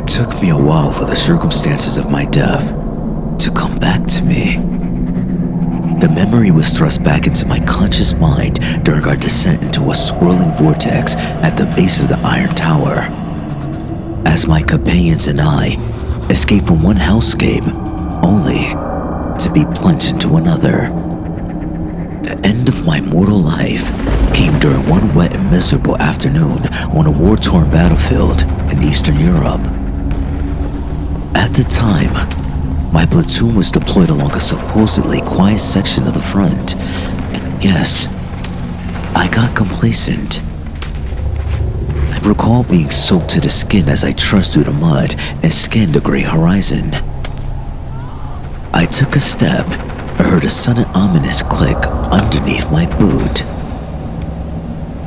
It took me a while for the circumstances of my death to come back to me. The memory was thrust back into my conscious mind during our descent into a swirling vortex at the base of the Iron Tower. As my companions and I escaped from one hellscape, only to be plunged into another. The end of my mortal life came during one wet and miserable afternoon on a war-torn battlefield in Eastern Europe. At the time, my platoon was deployed along a supposedly quiet section of the front, and I guess I got complacent. I recall being soaked to the skin as I trudged through the mud and scanned the gray horizon. I took a step and heard a sudden ominous click underneath my boot.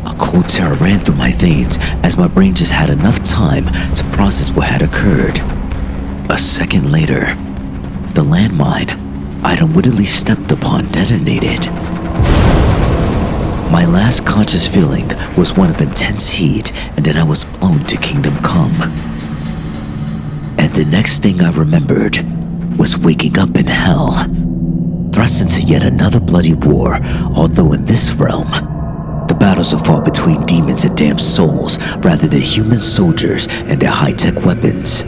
A cold terror ran through my veins as my brain just had enough time to process what had occurred. A second later, the landmine I'd unwittingly stepped upon detonated. My last conscious feeling was one of intense heat, and then I was blown to Kingdom Come. And the next thing I remembered was waking up in hell, thrust into yet another bloody war, although in this realm, the battles are fought between demons and damned souls rather than human soldiers and their high-tech weapons.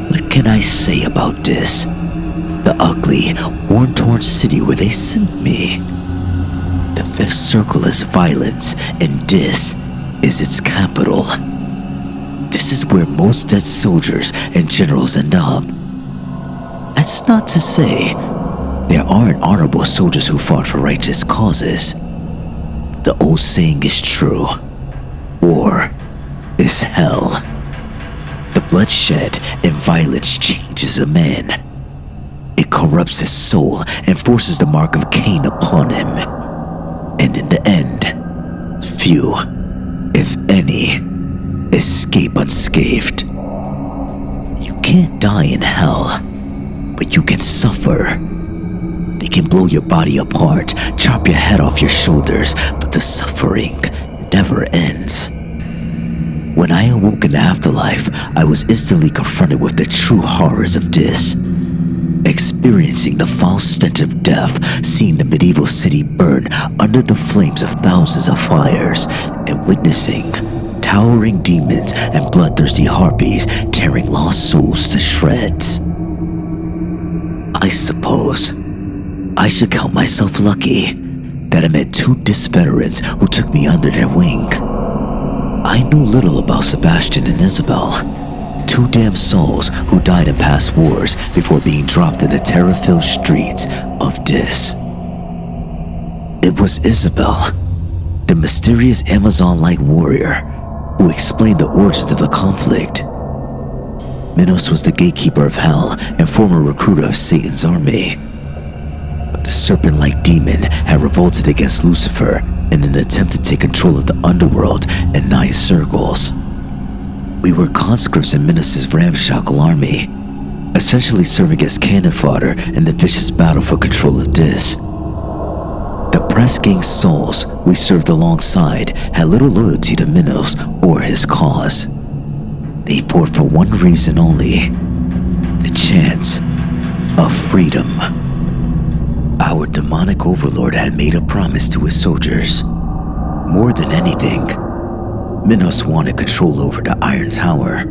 What can I say about this? The ugly, war-torn city where they sent me. The fifth circle is violence, and this is its capital. This is where most dead soldiers and generals end up. That's not to say there aren't honorable soldiers who fought for righteous causes. The old saying is true. War is hell. The bloodshed and violence changes a man. It corrupts his soul and forces the mark of Cain upon him. And in the end, few, if any, escape unscathed. You can't die in hell, but you can suffer. They can blow your body apart, chop your head off your shoulders, but the suffering never ends. When I awoke in the afterlife, I was instantly confronted with the true horrors of this. Experiencing the foul stench of death, seeing the medieval city burn under the flames of thousands of fires, and witnessing towering demons and bloodthirsty harpies tearing lost souls to shreds. I suppose I should count myself lucky that I met two DIS veterans who took me under their wing. I knew little about Sebastian and Isabel, two damned souls who died in past wars before being dropped in the terror-filled streets of DIS. It was Isabel, the mysterious Amazon-like warrior who explained the origins of the conflict. Minos was the gatekeeper of hell and former recruiter of Satan's army. But the serpent-like demon had revolted against Lucifer in an attempt to take control of the underworld and 9 circles. We were conscripts in Minos' ramshackle army, essentially serving as cannon fodder in the vicious battle for control of DIS. The press gang souls we served alongside had little loyalty to Minos or his cause. They fought for one reason only: the chance of freedom. Our demonic overlord had made a promise to his soldiers. More than anything, Minos wanted control over the Iron Tower,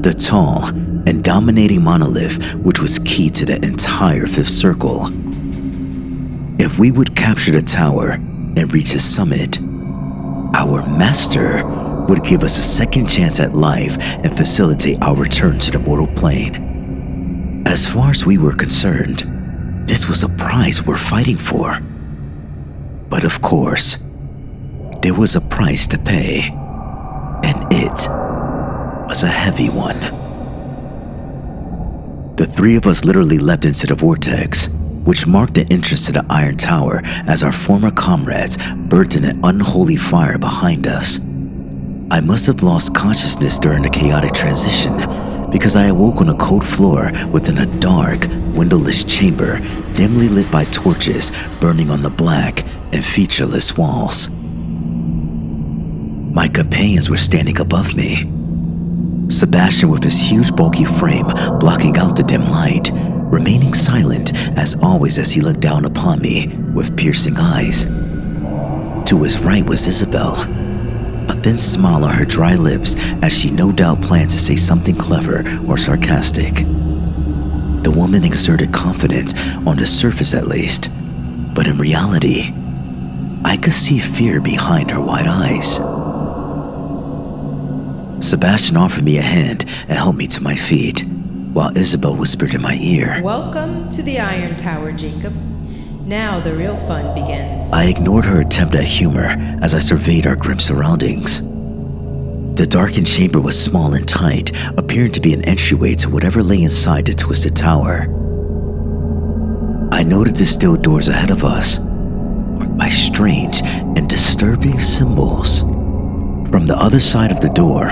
the tall and dominating monolith which was key to the entire Fifth Circle. If we would capture the tower and reach its summit, our master would give us a second chance at life and facilitate our return to the mortal plane. As far as we were concerned, this was a prize we're fighting for. But of course, there was a price to pay, and it was a heavy one. The 3 of us literally leapt into the vortex, which marked the entrance to the Iron Tower as our former comrades burnt in an unholy fire behind us. I must have lost consciousness during the chaotic transition, because I awoke on a cold floor within a dark, windowless chamber dimly lit by torches burning on the black and featureless walls. My companions were standing above me, Sebastian, with his huge bulky frame blocking out the dim light, remaining silent as always as he looked down upon me with piercing eyes. To his right was Isabel, a thin smile on her dry lips as she no doubt planned to say something clever or sarcastic. The woman exerted confidence on the surface at least, but in reality, I could see fear behind her wide eyes. Sebastian offered me a hand and helped me to my feet, while Isabel whispered in my ear, "Welcome to the Iron Tower, Jacob. Now the real fun begins." I ignored her attempt at humor as I surveyed our grim surroundings. The darkened chamber was small and tight, appearing to be an entryway to whatever lay inside the twisted tower. I noted the steel doors ahead of us, marked by strange and disturbing symbols. From the other side of the door,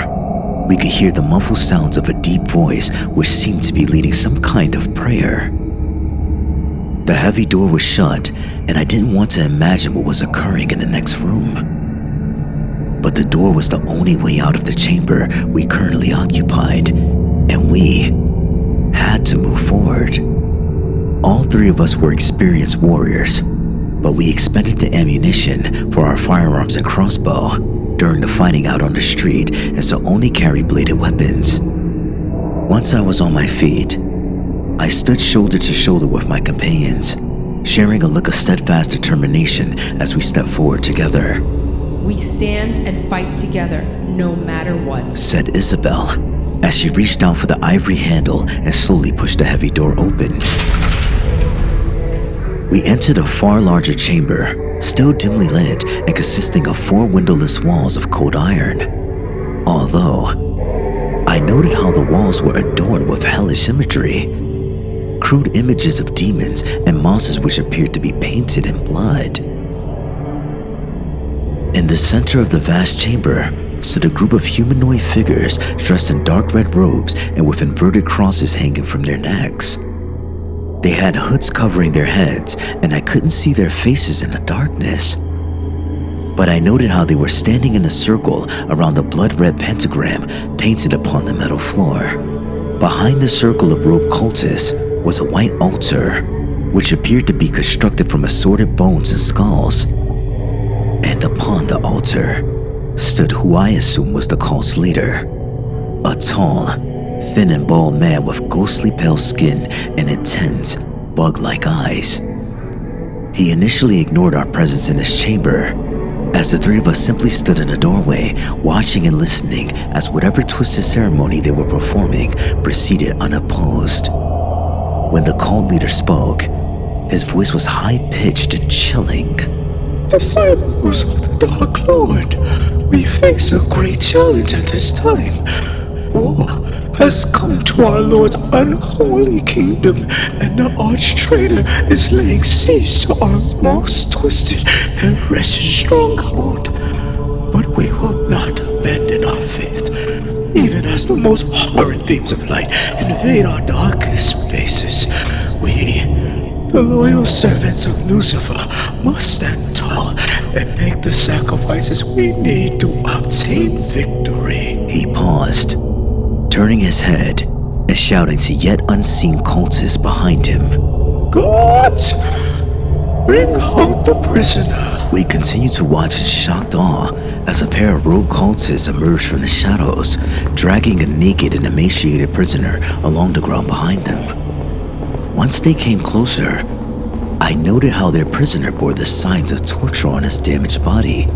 we could hear the muffled sounds of a deep voice which seemed to be leading some kind of prayer. The heavy door was shut, and I didn't want to imagine what was occurring in the next room. But the door was the only way out of the chamber we currently occupied, and we had to move forward. All three of us were experienced warriors, but we expended the ammunition for our firearms and crossbow during the fighting out on the street, and so only carried bladed weapons. Once I was on my feet, I stood shoulder to shoulder with my companions, sharing a look of steadfast determination as we stepped forward together. "We stand and fight together, no matter what," said Isabel, as she reached down for the ivory handle and slowly pushed the heavy door open. We entered a far larger chamber, still dimly lit and consisting of 4 windowless walls of cold iron. Although, I noted how the walls were adorned with hellish imagery, crude images of demons and monsters which appeared to be painted in blood. In the center of the vast chamber stood a group of humanoid figures dressed in dark red robes and with inverted crosses hanging from their necks. They had hoods covering their heads, and I couldn't see their faces in the darkness. But I noted how they were standing in a circle around a blood-red pentagram painted upon the metal floor. Behind the circle of robed cultists was a white altar, which appeared to be constructed from assorted bones and skulls. And upon the altar stood who I assumed was the cult's leader, a tall, thin and bald man with ghostly pale skin and intense, bug-like eyes. He initially ignored our presence in his chamber, as the three of us simply stood in a doorway, watching and listening as whatever twisted ceremony they were performing proceeded unopposed. When the cult leader spoke, his voice was high-pitched and chilling. "Disciples of the Dark Lord, we face a great challenge at this time. War has come to our Lord's unholy kingdom, and the arch-traitor is laying siege to our most twisted and wretched stronghold. But we will not abandon our faith, even as the most horrid beams of light invade our darkest spaces. We, the loyal servants of Lucifer, must stand tall and make the sacrifices we need to obtain victory." He paused, turning his head and shouting to yet unseen cultists behind him. "Gods, bring out the prisoner." We continued to watch in shocked awe as a pair of rogue cultists emerged from the shadows, dragging a naked and emaciated prisoner along the ground behind them. Once they came closer, I noted how their prisoner bore the signs of torture on his damaged body,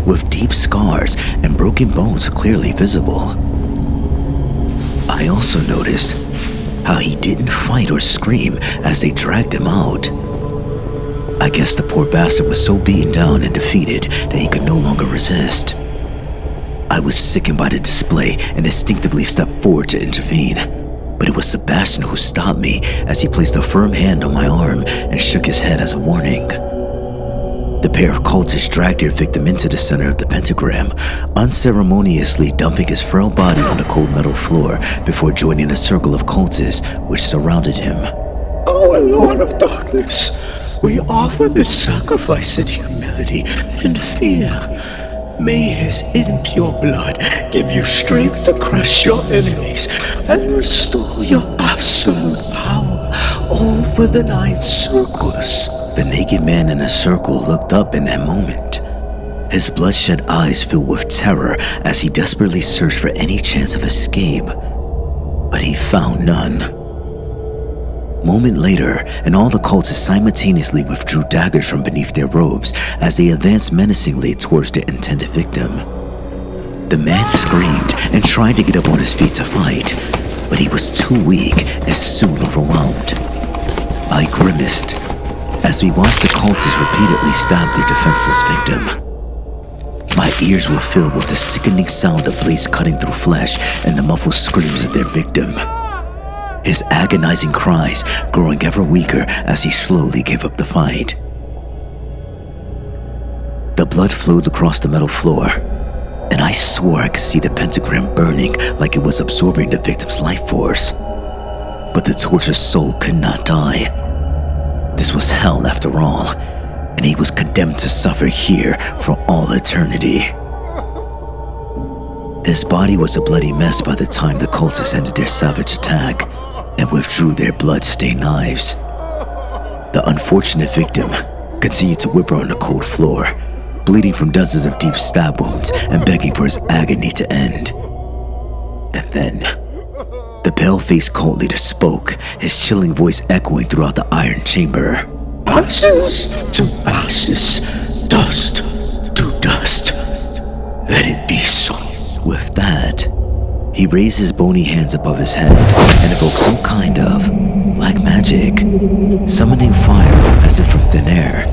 with deep scars and broken bones clearly visible. I also noticed how he didn't fight or scream as they dragged him out. I guess the poor bastard was so beaten down and defeated that he could no longer resist. I was sickened by the display and instinctively stepped forward to intervene, but it was Sebastian who stopped me as he placed a firm hand on my arm and shook his head as a warning. The pair of cultists dragged their victim into the center of the pentagram, unceremoniously dumping his frail body on the cold metal floor before joining a circle of cultists which surrounded him. "Our Lord of Darkness, we offer this sacrifice in humility and fear. May his impure blood give you strength to crush your enemies and restore your absolute power over the 9 circles. The naked man in a circle looked up in that moment. His bloodshot eyes filled with terror as he desperately searched for any chance of escape, but he found none. A moment later, and all the cultists simultaneously withdrew daggers from beneath their robes as they advanced menacingly towards their intended victim. The man screamed and tried to get up on his feet to fight, but he was too weak and soon overwhelmed. I grimaced as we watched the cultists repeatedly stab their defenseless victim. My ears were filled with the sickening sound of blades cutting through flesh and the muffled screams of their victim. His agonizing cries growing ever weaker as he slowly gave up the fight. The blood flowed across the metal floor, and I swore I could see the pentagram burning like it was absorbing the victim's life force. But the tortured soul could not die. This was hell after all, and he was condemned to suffer here for all eternity. His body was a bloody mess by the time the cultists ended their savage attack and withdrew their blood-stained knives. The unfortunate victim continued to whimper on the cold floor, bleeding from dozens of deep stab wounds and begging for his agony to end. And then, the pale-faced cult leader spoke, his chilling voice echoing throughout the iron chamber. Ashes to ashes, dust to dust. Let it be so. With that, he raised his bony hands above his head and evoked some kind of black magic, summoning fire as if from thin air.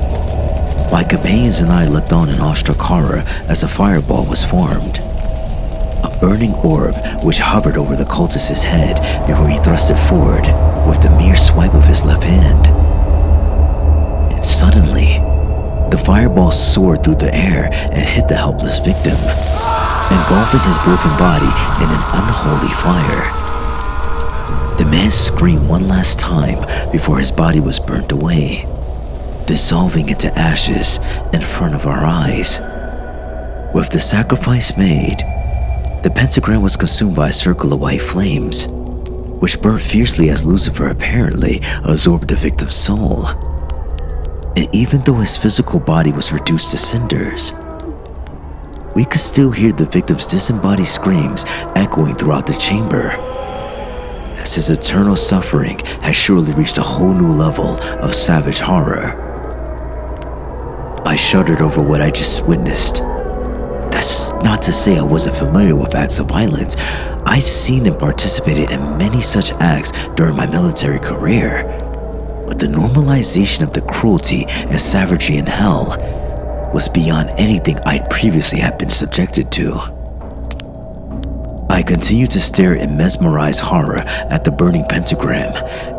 My companions and I looked on in awestruck horror as a fireball was formed. A burning orb which hovered over the cultist's head before he thrust it forward with the mere swipe of his left hand. And suddenly, the fireball soared through the air and hit the helpless victim, engulfing his broken body in an unholy fire. The man screamed one last time before his body was burnt away, dissolving into ashes in front of our eyes. With the sacrifice made, the pentagram was consumed by a circle of white flames, which burned fiercely as Lucifer apparently absorbed the victim's soul. And even though his physical body was reduced to cinders, we could still hear the victim's disembodied screams echoing throughout the chamber, as his eternal suffering had surely reached a whole new level of savage horror. I shuddered over what I just witnessed. That's not to say I wasn't familiar with acts of violence. I'd seen and participated in many such acts during my military career, but the normalization of the cruelty and savagery in hell was beyond anything I'd previously had been subjected to. I continued to stare in mesmerized horror at the burning pentagram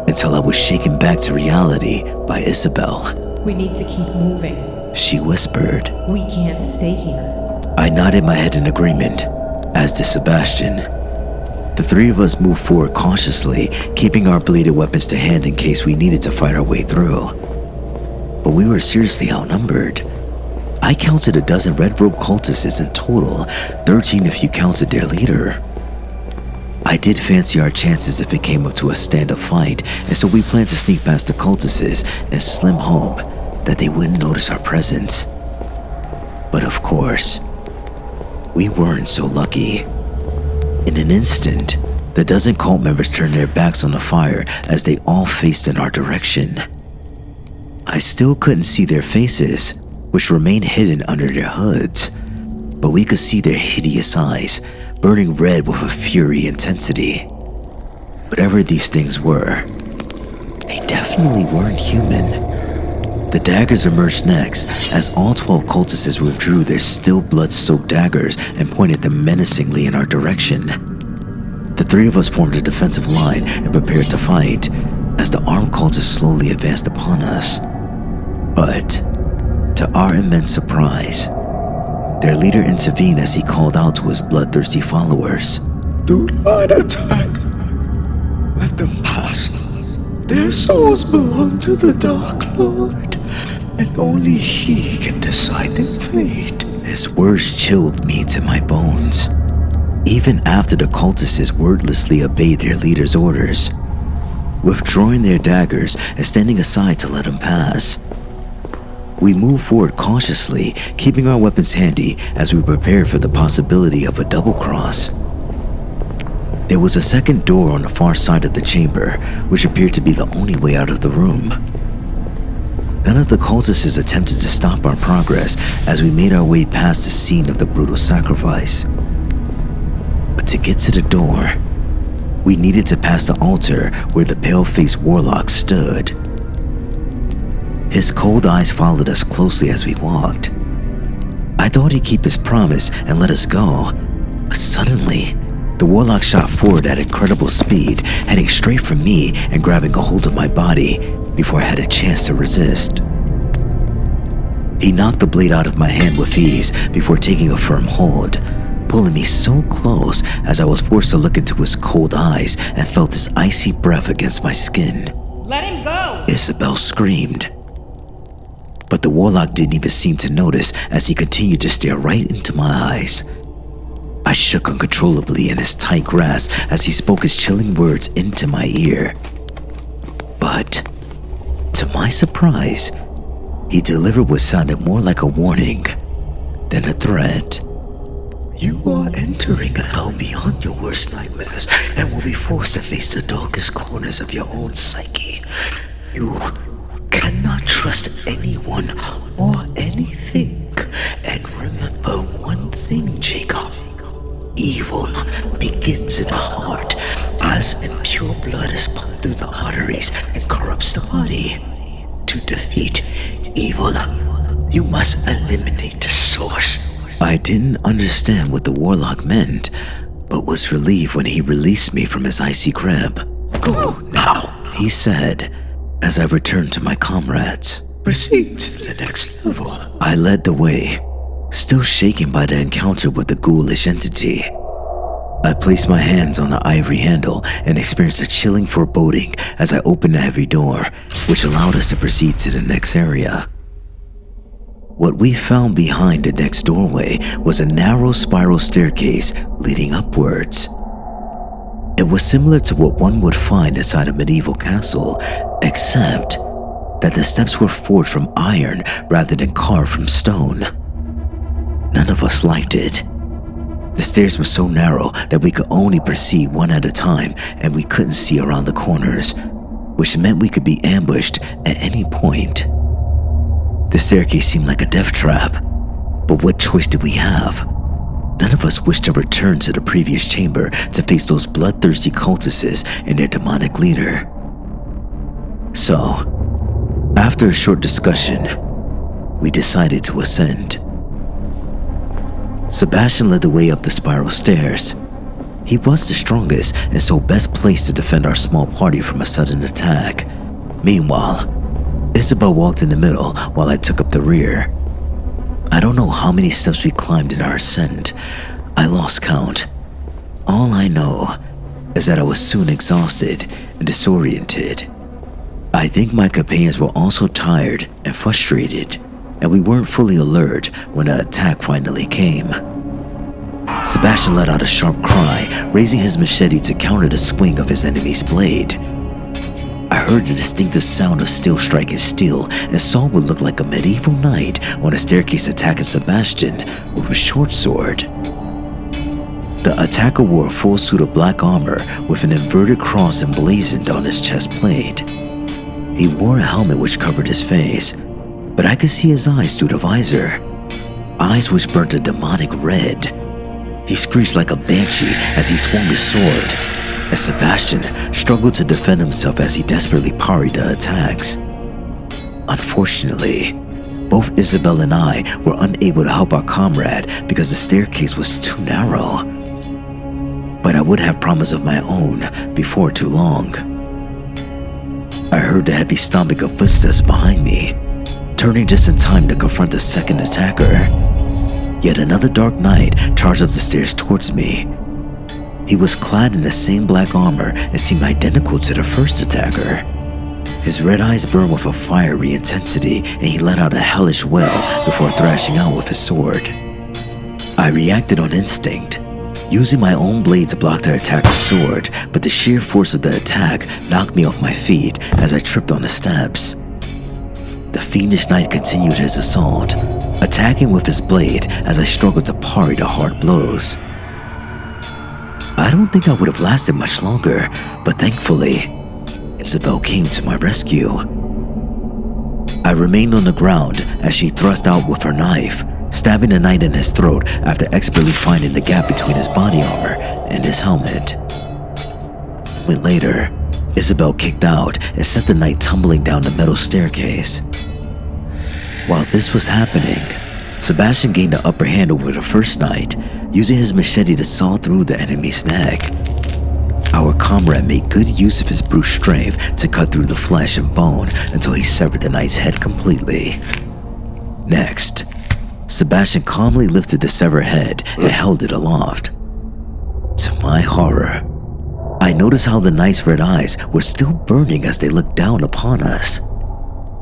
until I was shaken back to reality by Isabel. We need to keep moving. She whispered. We can't stay here. I nodded my head in agreement, as did Sebastian. The three of us moved forward cautiously, keeping our bladed weapons to hand in case we needed to fight our way through. But we were seriously outnumbered. I counted a dozen red-robe cultists in total, 13 if you counted their leader. I did fancy our chances if it came up to a stand-up fight, and so we planned to sneak past the cultists in slim hope that they wouldn't notice our presence. But of course, we weren't so lucky. In an instant, the dozen cult members turned their backs on the fire as they all faced in our direction. I still couldn't see their faces, which remained hidden under their hoods, but we could see their hideous eyes, burning red with a fury intensity. Whatever these things were, they definitely weren't human. The daggers emerged next, as all 12 cultists withdrew their still blood-soaked daggers and pointed them menacingly in our direction. The three of us formed a defensive line and prepared to fight, as the armed cultists slowly advanced upon us. But, to our immense surprise, their leader intervened as he called out to his bloodthirsty followers. Do not attack. Let them pass. Their souls belong to the Dark Lord, and only he can decide their fate. His words chilled me to my bones, even after the cultists wordlessly obeyed their leader's orders, withdrawing their daggers and standing aside to let him pass. We moved forward cautiously, keeping our weapons handy as we prepared for the possibility of a double cross. There was a second door on the far side of the chamber, which appeared to be the only way out of the room. None of the cultists attempted to stop our progress as we made our way past the scene of the brutal sacrifice. But to get to the door, we needed to pass the altar where the pale-faced warlock stood. His cold eyes followed us closely as we walked. I thought he'd keep his promise and let us go, but suddenly, the warlock shot forward at incredible speed, heading straight for me and grabbing a hold of my body before I had a chance to resist. He knocked the blade out of my hand with ease before taking a firm hold, pulling me so close as I was forced to look into his cold eyes and felt his icy breath against my skin. Let him go! Isabel screamed. But the warlock didn't even seem to notice as he continued to stare right into my eyes. I shook uncontrollably in his tight grasp as he spoke his chilling words into my ear. But, to my surprise, he delivered what sounded more like a warning than a threat. You are entering a hell beyond your worst nightmares and will be forced to face the darkest corners of your own psyche. You cannot trust anyone or anything. And remember one thing, Jacob. Evil begins in the heart, as impure blood is pumped through the arteries and corrupts the body. To defeat evil, you must eliminate the source. I didn't understand what the warlock meant, but was relieved when he released me from his icy grip. Go now, He said, as I returned to my comrades. Proceed to the next level. I led the way, still shaken by the encounter with the ghoulish entity. I placed my hands on the ivory handle and experienced a chilling foreboding as I opened the heavy door, which allowed us to proceed to the next area. What we found behind the next doorway was a narrow spiral staircase leading upwards. It was similar to what one would find inside a medieval castle, except that the steps were forged from iron rather than carved from stone. None of us liked it. The stairs were so narrow that we could only proceed one at a time, and we couldn't see around the corners, which meant we could be ambushed at any point. The staircase seemed like a death trap, but what choice did we have? None of us wished to return to the previous chamber to face those bloodthirsty cultists and their demonic leader. So, after a short discussion, we decided to ascend. Sebastian led the way up the spiral stairs. He was the strongest and so best placed to defend our small party from a sudden attack. Meanwhile, Isabel walked in the middle while I took up the rear. I don't know how many steps we climbed in our ascent. I lost count. All I know is that I was soon exhausted and disoriented. I think my companions were also tired and frustrated, and we weren't fully alert when the attack finally came. Sebastian let out a sharp cry, raising his machete to counter the swing of his enemy's blade. I heard the distinctive sound of steel striking steel and saw what looked like a medieval knight on a staircase attacking Sebastian with a short sword. The attacker wore a full suit of black armor with an inverted cross emblazoned on his chest plate. He wore a helmet which covered his face, but I could see his eyes through the visor, eyes which burnt a demonic red. He screeched like a banshee as he swung his sword, and Sebastian struggled to defend himself as he desperately parried the attacks. Unfortunately, both Isabel and I were unable to help our comrade because the staircase was too narrow. But I would have promise of my own before too long. I heard the heavy stomping of footsteps behind me, turning just in time to confront the second attacker. Yet another dark knight charged up the stairs towards me. He was clad in the same black armor and seemed identical to the first attacker. His red eyes burned with a fiery intensity, and he let out a hellish wail before thrashing out with his sword. I reacted on instinct, using my own blade to block their attacker's sword, but the sheer force of the attack knocked me off my feet as I tripped on the steps. The fiendish knight continued his assault, attacking with his blade as I struggled to parry the hard blows. I don't think I would have lasted much longer, but thankfully, Isabel came to my rescue. I remained on the ground as she thrust out with her knife, stabbing the knight in his throat after expertly finding the gap between his body armor and his helmet. A moment later, Isabel kicked out and sent the knight tumbling down the metal staircase. While this was happening, Sebastian gained the upper hand over the first knight, using his machete to saw through the enemy's neck. Our comrade made good use of his brute strength to cut through the flesh and bone until he severed the knight's head completely. Next, Sebastian calmly lifted the severed head and held it aloft. To my horror, I noticed how the knight's red eyes were still burning as they looked down upon us.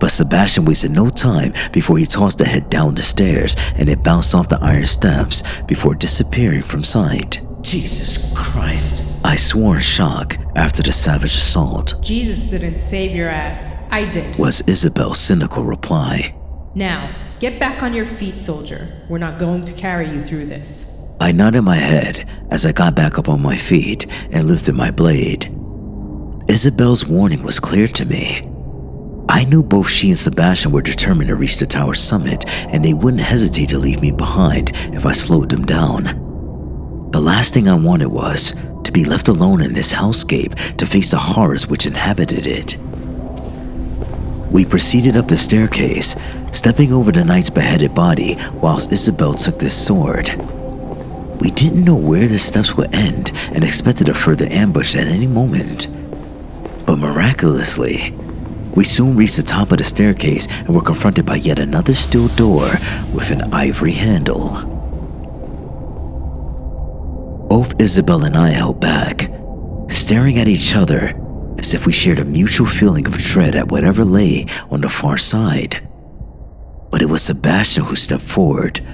But Sebastian wasted no time before he tossed the head down the stairs and it bounced off the iron steps before disappearing from sight. Jesus Christ. I swore in shock after the savage assault. Jesus didn't save your ass. I did. Was Isabel's cynical reply. Now, get back on your feet, soldier. We're not going to carry you through this. I nodded my head as I got back up on my feet and lifted my blade. Isabel's warning was clear to me. I knew both she and Sebastian were determined to reach the tower's summit, and they wouldn't hesitate to leave me behind if I slowed them down. The last thing I wanted was to be left alone in this hellscape to face the horrors which inhabited it. We proceeded up the staircase, stepping over the knight's beheaded body whilst Isabel took this sword. We didn't know where the steps would end and expected a further ambush at any moment. But miraculously, we soon reached the top of the staircase and were confronted by yet another steel door with an ivory handle. Both Isabel and I held back, staring at each other as if we shared a mutual feeling of dread at whatever lay on the far side. But it was Sebastian who stepped forward,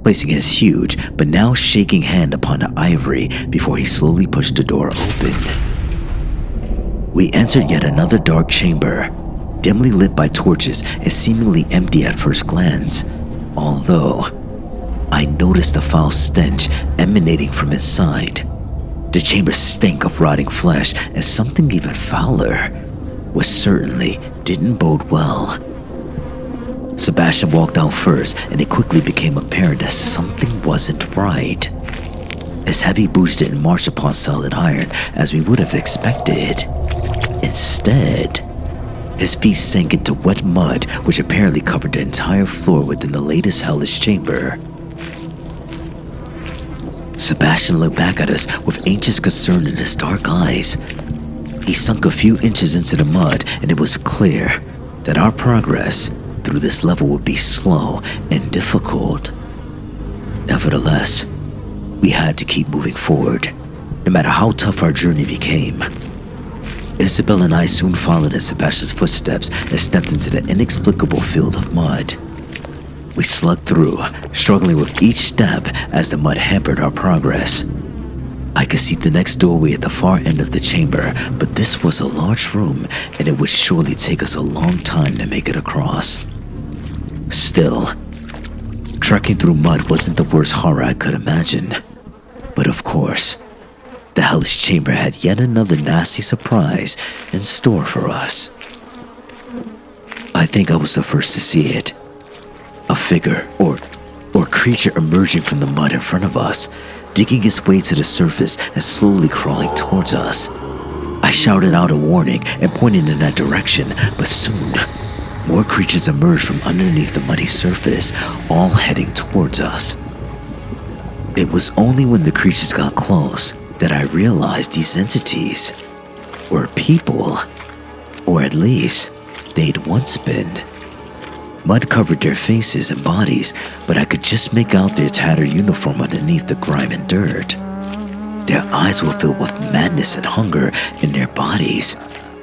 placing his huge but now shaking hand upon the ivory before he slowly pushed the door open. We entered yet another dark chamber, dimly lit by torches and seemingly empty at first glance, although I noticed a foul stench emanating from inside. The chamber stank of rotting flesh, and something even fouler, which certainly didn't bode well. Sebastian walked out first, and it quickly became apparent that something wasn't right. His heavy boots didn't march upon solid iron as we would have expected. Instead, his feet sank into wet mud, which apparently covered the entire floor within the latest hellish chamber. Sebastian looked back at us with anxious concern in his dark eyes. He sunk a few inches into the mud, and it was clear that our progress through this level would be slow and difficult. Nevertheless, we had to keep moving forward, no matter how tough our journey became. Isabel and I soon followed in Sebastian's footsteps and stepped into the inexplicable field of mud. We slugged through, struggling with each step as the mud hampered our progress. I could see the next doorway at the far end of the chamber, but this was a large room and it would surely take us a long time to make it across. Still, trekking through mud wasn't the worst horror I could imagine. But of course, the hellish chamber had yet another nasty surprise in store for us. I think I was the first to see it. A figure or creature emerging from the mud in front of us, digging its way to the surface and slowly crawling towards us. I shouted out a warning and pointed in that direction, but soon, more creatures emerged from underneath the muddy surface, all heading towards us. It was only when the creatures got close that I realized these entities were people, or at least they'd once been. Mud covered their faces and bodies, but I could just make out their tattered uniform underneath the grime and dirt. Their eyes were filled with madness and hunger, and their bodies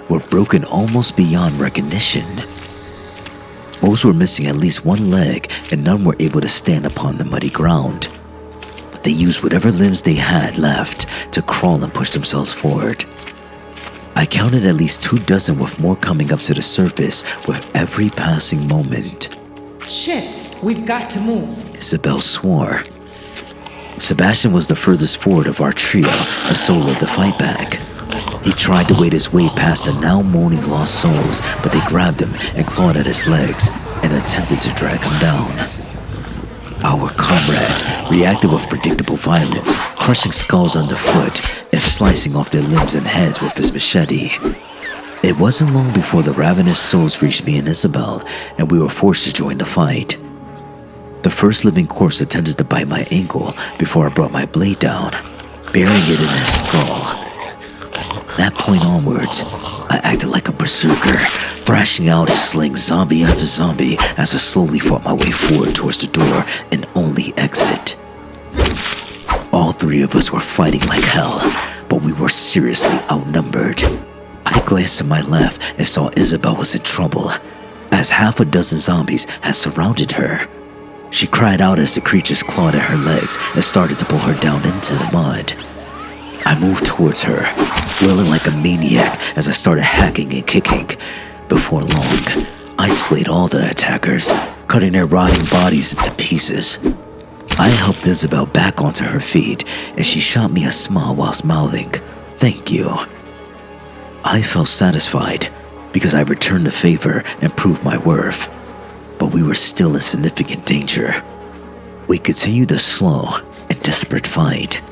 were broken almost beyond recognition. Most were missing at least one leg, and none were able to stand upon the muddy ground. They used whatever limbs they had left to crawl and push themselves forward. I counted at least 24 with more coming up to the surface with every passing moment. Shit, we've got to move. Isabel swore. Sebastian was the furthest forward of our trio and so led the fight back. He tried to wade his way past the now moaning lost souls, but they grabbed him and clawed at his legs and attempted to drag him down. Our comrade reacted with predictable violence, crushing skulls underfoot and slicing off their limbs and heads with his machete. It wasn't long before the ravenous souls reached me and Isabel, and we were forced to join the fight. The first living corpse attempted to bite my ankle before I brought my blade down, burying it in his skull. That point onwards, I acted like a berserker, thrashing out, slaying zombie after zombie as I slowly fought my way forward towards the door and only exit. All three of us were fighting like hell, but we were seriously outnumbered. I glanced to my left and saw Isabel was in trouble, as 6 zombies had surrounded her. She cried out as the creatures clawed at her legs and started to pull her down into the mud. I moved towards her, wailing like a maniac as I started hacking and kicking. Before long, I slayed all the attackers, cutting their rotting bodies into pieces. I helped Isabel back onto her feet, and she shot me a smile whilst mouthing, "Thank you." I felt satisfied because I returned the favor and proved my worth, but we were still in significant danger. We continued a slow and desperate fight,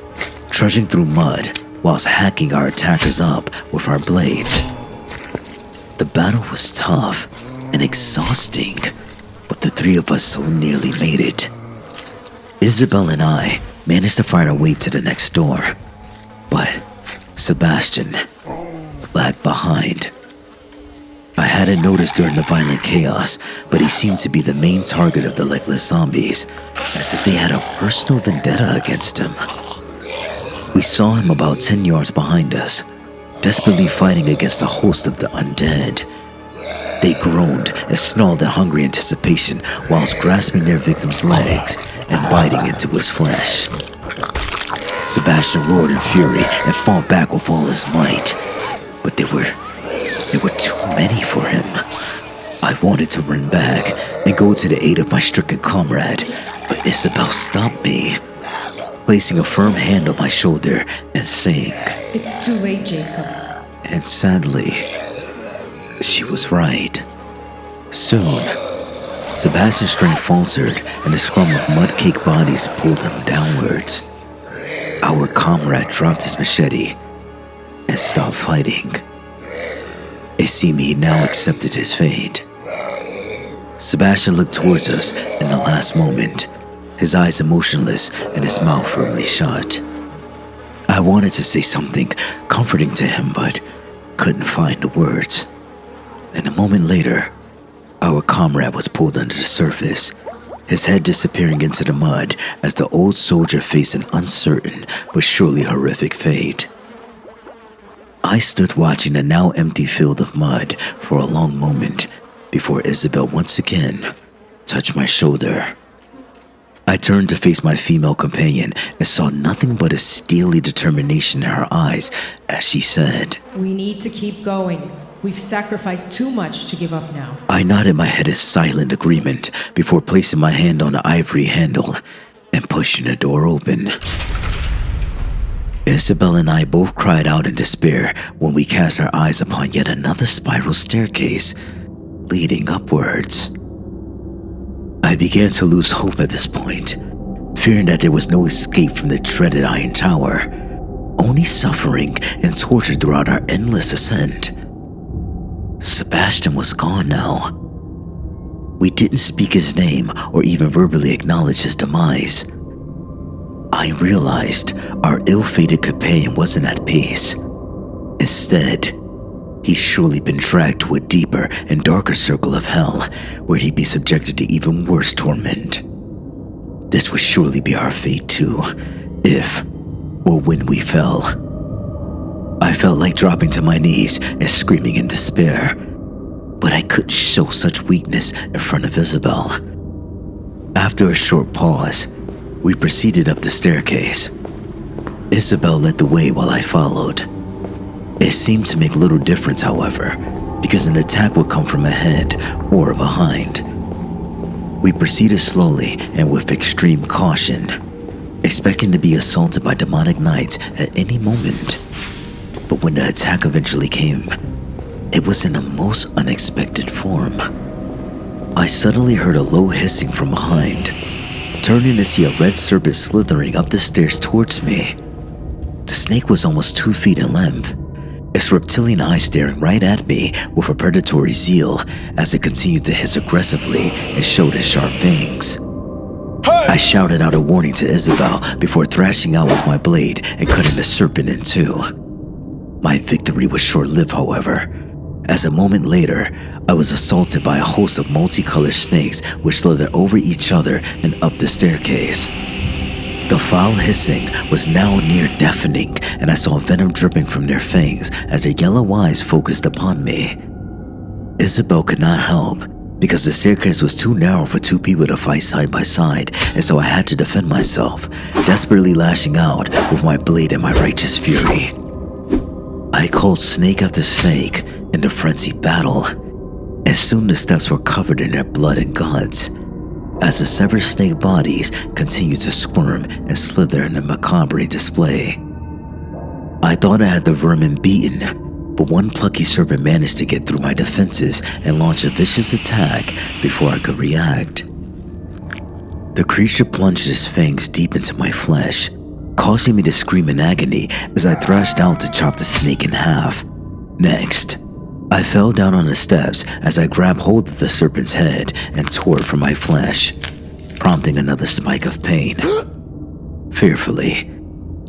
trudging through mud whilst hacking our attackers up with our blades. The battle was tough and exhausting, but the three of us so nearly made it. Isabel and I managed to find our way to the next door, but Sebastian lagged behind. I hadn't noticed during the violent chaos, but he seemed to be the main target of the legless zombies, as if they had a personal vendetta against him. We saw him about 10 yards behind us, desperately fighting against a host of the undead. They groaned and snarled in hungry anticipation whilst grasping their victim's legs and biting into his flesh. Sebastian roared in fury and fought back with all his might, but there were too many for him. I wanted to run back and go to the aid of my stricken comrade, but Isabel stopped me, placing a firm hand on my shoulder and saying, It's too late, Jacob. And sadly, she was right. Soon, Sebastian's strength faltered and a scrum of mud-caked bodies pulled him downwards. Our comrade dropped his machete and stopped fighting. It seemed he now accepted his fate. Sebastian looked towards us in the last moment, his eyes emotionless and his mouth firmly shut. I wanted to say something comforting to him, but couldn't find the words. And a moment later, our comrade was pulled under the surface, his head disappearing into the mud as the old soldier faced an uncertain but surely horrific fate. I stood watching the now empty field of mud for a long moment before Isabel once again touched my shoulder. I turned to face my female companion and saw nothing but a steely determination in her eyes as she said, We need to keep going. We've sacrificed too much to give up now. I nodded my head in silent agreement before placing my hand on the ivory handle and pushing the door open. Isabel and I both cried out in despair when we cast our eyes upon yet another spiral staircase leading upwards. I began to lose hope at this point, fearing that there was no escape from the dreaded Iron Tower, only suffering and torture throughout our endless ascent. Sebastian was gone now. We didn't speak his name or even verbally acknowledge his demise. I realized our ill-fated companion wasn't at peace. Instead, he'd surely been dragged to a deeper and darker circle of hell where he'd be subjected to even worse torment. This would surely be our fate too, if or when we fell. I felt like dropping to my knees and screaming in despair, but I couldn't show such weakness in front of Isabel. After a short pause, We proceeded up the staircase. Isabel led the way while I followed. It seemed to make little difference, however, because an attack would come from ahead or behind. We proceeded slowly and with extreme caution, expecting to be assaulted by demonic knights at any moment. But when the attack eventually came, it was in a most unexpected form. I suddenly heard a low hissing from behind, turning to see a red serpent slithering up the stairs towards me. The snake was almost 2 feet in length, its reptilian eyes staring right at me with a predatory zeal as it continued to hiss aggressively and showed its sharp fangs. I shouted out a warning to Isabel before thrashing out with my blade and cutting the serpent in two. My victory was short-lived, however, as a moment later, I was assaulted by a host of multicolored snakes which slithered over each other and up the staircase. The foul hissing was now near deafening, and I saw venom dripping from their fangs as their yellow eyes focused upon me. Isabel could not help, because the staircase was too narrow for two people to fight side by side, and so I had to defend myself, desperately lashing out with my blade in my righteous fury. I called snake after snake in the frenzied battle, and soon the steps were covered in their blood and guts, as the severed snake bodies continued to squirm and slither in a macabre display. I thought I had the vermin beaten, but one plucky serpent managed to get through my defenses and launch a vicious attack before I could react. The creature plunged its fangs deep into my flesh, causing me to scream in agony as I thrashed out to chop the snake in half. Next, I fell down on the steps as I grabbed hold of the serpent's head and tore it from my flesh, prompting another spike of pain. Fearfully,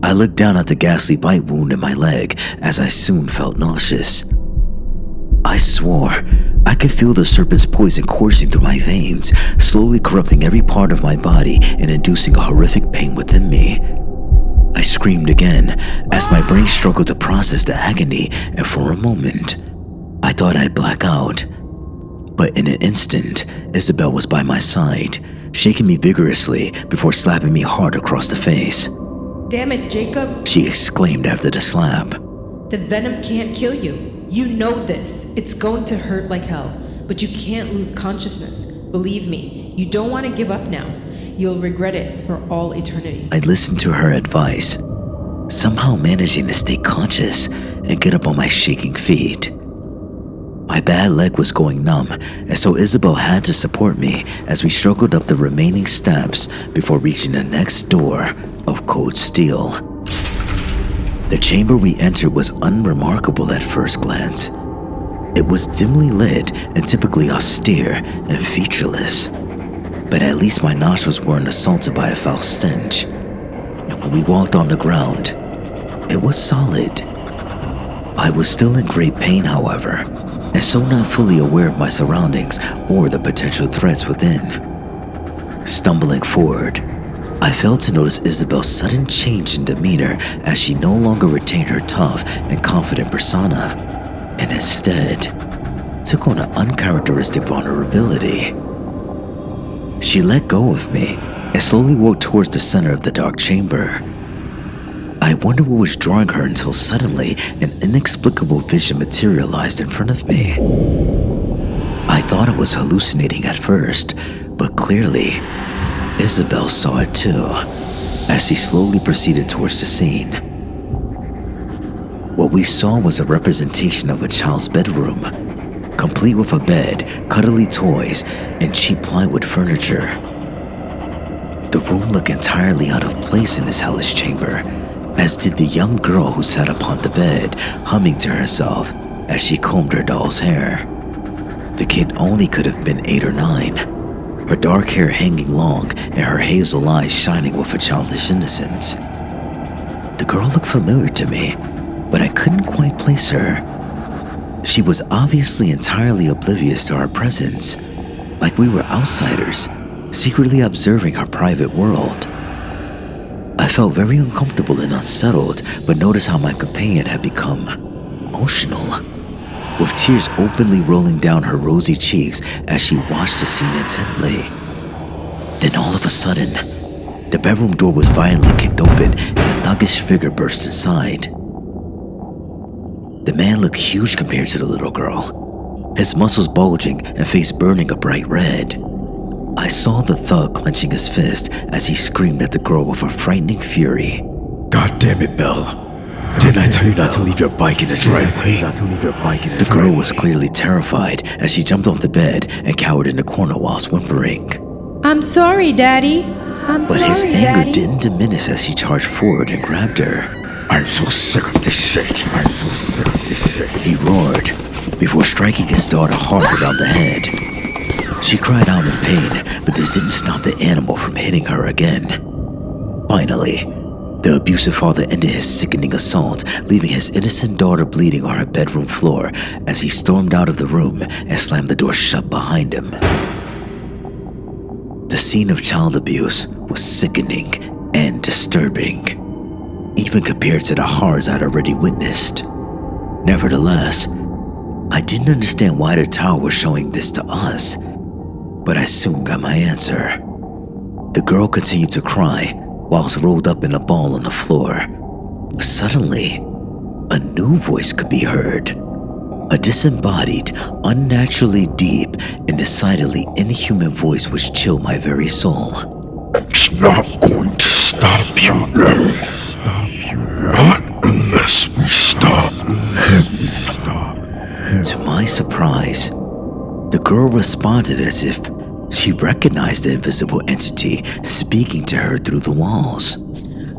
I looked down at the ghastly bite wound in my leg as I soon felt nauseous. I swore I could feel the serpent's poison coursing through my veins, slowly corrupting every part of my body and inducing a horrific pain within me. I screamed again as my brain struggled to process the agony, and for a moment, I thought I'd black out. But in an instant, Isabel was by my side, shaking me vigorously before slapping me hard across the face. Damn it, Jacob, She exclaimed after the slap. the venom can't kill you. You know this. It's going to hurt like hell, but you can't lose consciousness. Believe me, you don't want to give up now. You'll regret it for all eternity. I listened to her advice, somehow managing to stay conscious and get up on my shaking feet. My bad leg was going numb, and so Isabel had to support me as we struggled up the remaining steps before reaching the next door of cold steel. The chamber we entered was unremarkable at first glance. It was dimly lit and typically austere and featureless, but at least my nostrils weren't assaulted by a foul stench. And when we walked on the ground, it was solid. I was still in great pain, however, and so not fully aware of my surroundings or the potential threats within. Stumbling forward, I failed to notice Isabel's sudden change in demeanor as she no longer retained her tough and confident persona, and instead took on an uncharacteristic vulnerability. She let go of me and slowly walked towards the center of the dark chamber. I wondered what was drawing her until suddenly an inexplicable vision materialized in front of me. I thought I was hallucinating at first, but clearly, Isabel saw it too, as she slowly proceeded towards the scene. What we saw was a representation of a child's bedroom, complete with a bed, cuddly toys, and cheap plywood furniture. The room looked entirely out of place in this hellish chamber, as did the young girl who sat upon the bed, humming to herself as she combed her doll's hair. The kid only could have been 8 or 9, her dark hair hanging long and her hazel eyes shining with a childish innocence. The girl looked familiar to me, but I couldn't quite place her. She was obviously entirely oblivious to our presence, like we were outsiders, secretly observing our private world. I felt very uncomfortable and unsettled, but noticed how my companion had become emotional, with tears openly rolling down her rosy cheeks as she watched the scene intently. Then all of a sudden, The bedroom door was violently kicked open and a thuggish figure burst inside. The man looked huge compared to the little girl, his muscles bulging and face burning a bright red. I saw the thug clenching his fist as he screamed at the girl with a frightening fury. God damn it, Belle. Didn't I tell you not to leave your bike in the driveway? The girl was clearly terrified as she jumped off the bed and cowered in the corner whilst whimpering. I'm sorry, Daddy. But his anger didn't diminish as she charged forward and grabbed her. I'm so sick of this shit. He roared before striking his daughter hard around the head. She cried out in pain, but this didn't stop the animal from hitting her again. Finally, the abusive father ended his sickening assault, leaving his innocent daughter bleeding on her bedroom floor as he stormed out of the room and slammed the door shut behind him. The scene of child abuse was sickening and disturbing, even compared to the horrors I'd already witnessed. Nevertheless, I didn't understand why the tower was showing this to us, but I soon got my answer. The girl continued to cry whilst rolled up in a ball on the floor. Suddenly, a new voice could be heard. A disembodied, unnaturally deep, and decidedly inhuman voice which chilled my very soul. It's not going to stop you now. Not unless we stop him. To my surprise, the girl responded as if she recognized the invisible entity speaking to her through the walls.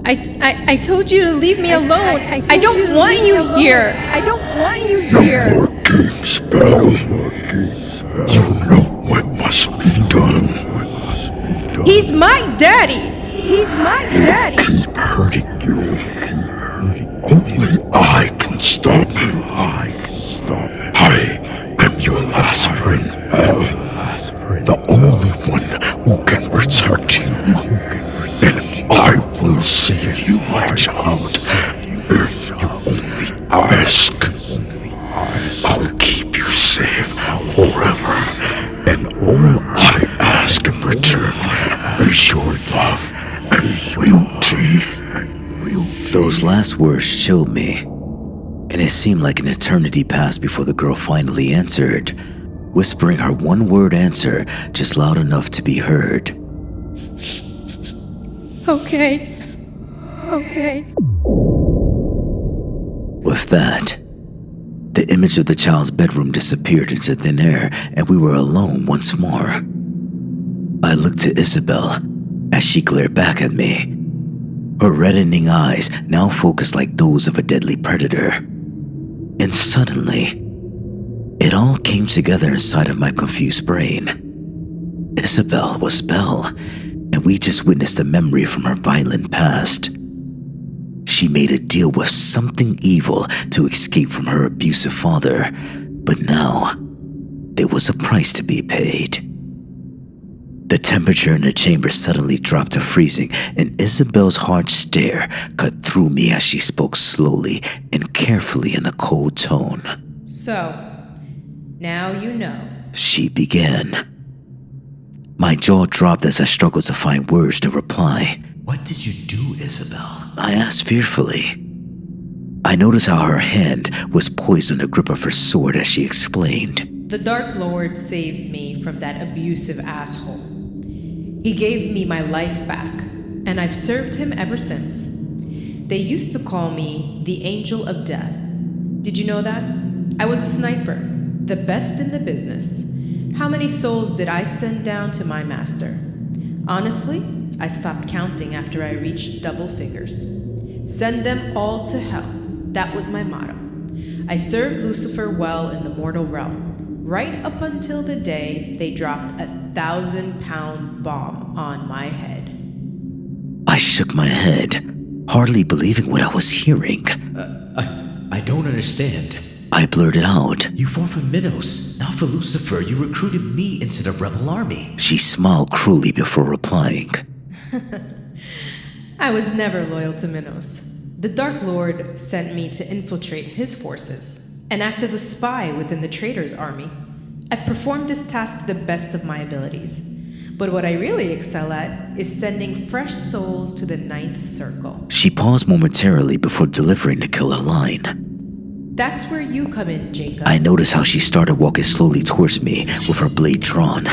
I told you to leave me alone. I don't want you here. I don't want you here. No more games, Belle. You know what must be done. He's my daddy. He's my daddy. Keep hurting you. Only I can stop him. I am your last friend, Belle. The only one who can protect you. And I will save you, my child, if you only ask. I'll keep you safe forever, and all I ask in return is your love and loyalty. Those last words chilled me, and it seemed like an eternity passed before the girl finally answered, whispering her one-word answer just loud enough to be heard. Okay. With that, the image of the child's bedroom disappeared into thin air, and we were alone once more. I looked to Isabel as she glared back at me, her reddening eyes now focused like those of a deadly predator. And suddenly, it all came together inside of my confused brain. Isabel was Belle, and we just witnessed a memory from her violent past. She made a deal with something evil to escape from her abusive father, but now there was a price to be paid. The temperature in the chamber suddenly dropped to freezing, and Isabel's hard stare cut through me as she spoke slowly and carefully in a cold tone. So, now you know. She began. My jaw dropped as I struggled to find words to reply. What did you do, Isabel? I asked fearfully. I noticed how her hand was poised on the grip of her sword as she explained. The Dark Lord saved me from that abusive asshole. He gave me my life back, and I've served him ever since. They used to call me the Angel of Death. Did you know that? I was a sniper, the best in the business. How many souls did I send down to my master? Honestly, I stopped counting after I reached double figures. Send them all to hell. That was my motto. I served Lucifer well in the mortal realm, right up until the day they dropped a 1,000-pound bomb on my head. I shook my head, hardly believing what I was hearing. I don't understand. I blurted out. You fought for Minos, not for Lucifer. You recruited me into the rebel army. She smiled cruelly before replying. I was never loyal to Minos. The Dark Lord sent me to infiltrate his forces and act as a spy within the traitor's army. I've performed this task to the best of my abilities. But what I really excel at is sending fresh souls to the ninth circle. She paused momentarily before delivering the killer line. That's where you come in, Jacob. I noticed how she started walking slowly towards me with her blade drawn.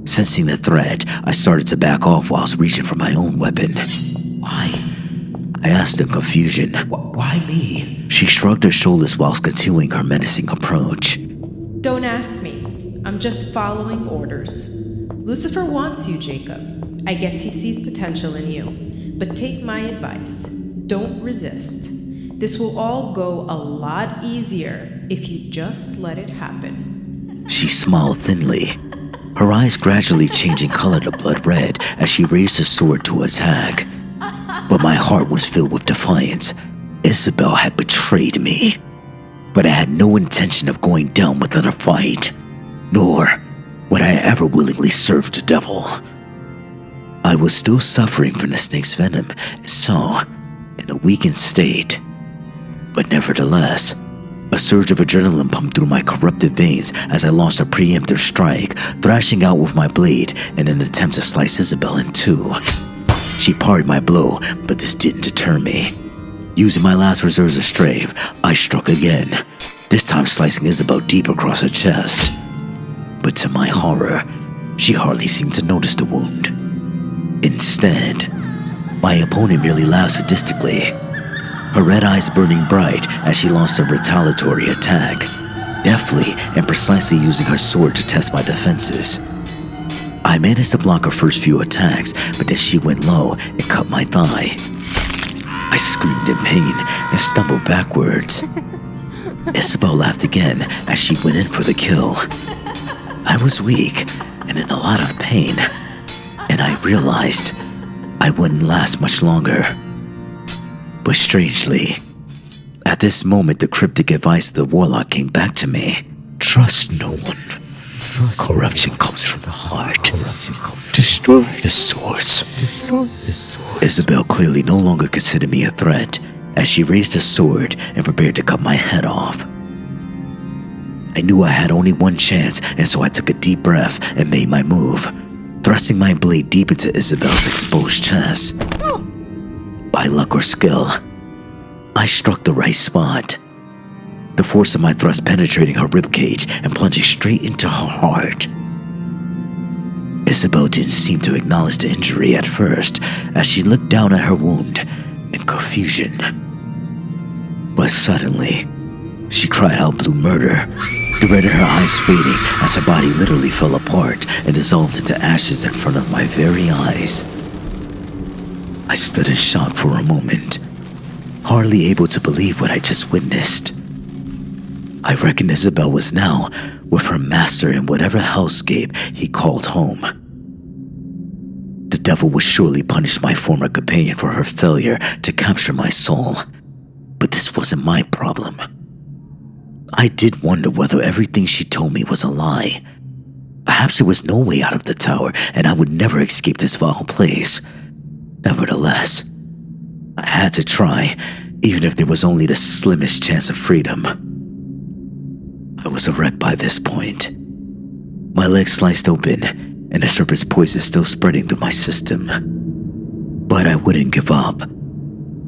Sensing the threat, I started to back off whilst reaching for my own weapon. Why? I asked in confusion. Why me? She shrugged her shoulders whilst continuing her menacing approach. Don't ask me. I'm just following orders. Lucifer wants you, Jacob. I guess he sees potential in you. But take my advice. Don't resist. This will all go a lot easier if you just let it happen. She smiled thinly, her eyes gradually changing color to blood red as she raised her sword to attack. But my heart was filled with defiance. Isabel had betrayed me. But I had no intention of going down without a fight, nor would I ever willingly serve the devil. I was still suffering from the snake's venom, and so, in a weakened state. But nevertheless, a surge of adrenaline pumped through my corrupted veins as I launched a preemptive strike, thrashing out with my blade in an attempt to slice Isabel in two. She parried my blow, but this didn't deter me. Using my last reserves of strength, I struck again, this time slicing Isabel deep across her chest. But to my horror, she hardly seemed to notice the wound. Instead, my opponent merely laughed sadistically, her red eyes burning bright as she launched a retaliatory attack, deftly and precisely using her sword to test my defenses. I managed to block her first few attacks, but then she went low and cut my thigh. I screamed in pain and stumbled backwards. Isabel laughed again as she went in for the kill. I was weak and in a lot of pain, and I realized I wouldn't last much longer. But strangely, at this moment the cryptic advice of the warlock came back to me. Trust no one. Corruption comes from the heart. Destroy the source. Isabel clearly no longer considered me a threat as she raised her sword and prepared to cut my head off. I knew I had only one chance, and so I took a deep breath and made my move, thrusting my blade deep into Isabel's exposed chest. By luck or skill, I struck the right spot, the force of my thrust penetrating her ribcage and plunging straight into her heart. Isabel didn't seem to acknowledge the injury at first as she looked down at her wound in confusion. But suddenly, she cried out blue murder, the red in her eyes fading as her body literally fell apart and dissolved into ashes in front of my very eyes. I stood in shock for a moment, hardly able to believe what I just witnessed. I reckoned Isabel was now with her master in whatever hellscape he called home. The devil would surely punish my former companion for her failure to capture my soul, but this wasn't my problem. I did wonder whether everything she told me was a lie. Perhaps there was no way out of the tower and I would never escape this vile place. Nevertheless, I had to try, even if there was only the slimmest chance of freedom. I was a wreck by this point. My legs sliced open, and the serpent's poison still spreading through my system. But I wouldn't give up,